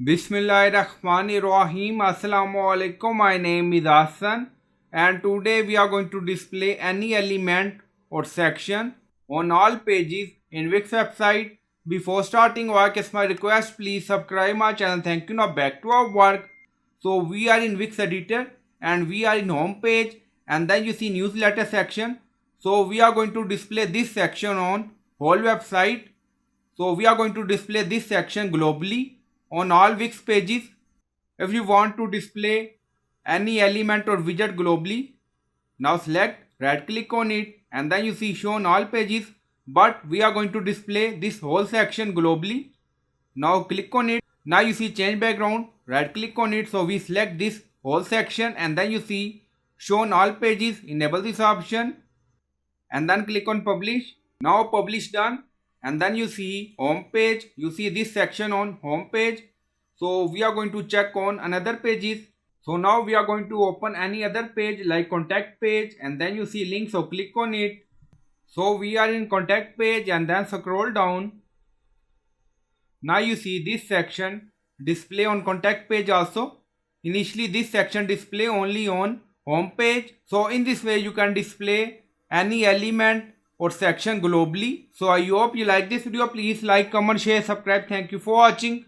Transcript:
Bismillahirrahmanirrahim. Assalamu alaikum. My name is Hassan, and today we are going to display any element or section on all pages in Wix website. Before starting work, it's my request, please subscribe my channel. Thank you. Now back to our work. So we are in Wix editor and we are in home page, and then you see newsletter section. So we are going to display this section on whole website. So we are going to display this section globally on all Wix pages. If you want to display any element or widget globally, now select, right click on it, and then you see show on all pages, but we are going to display this whole section globally. Now click on it. Now you see change background, right click on it. So we select this whole section, and then you see show on all pages, enable this option, and then click on publish. Now publish done, and then you see home page. You see this section on home page. So we are going to check on another pages. So now we are going to open any other page like contact page, and then you see link, so click on it. So we are in contact page, and then scroll down. Now you see this section display on contact page also. Initially this section display only on home page. So in this way you can display any element or section globally. So I hope you like this video. Please like, comment, share, subscribe. Thank you for watching.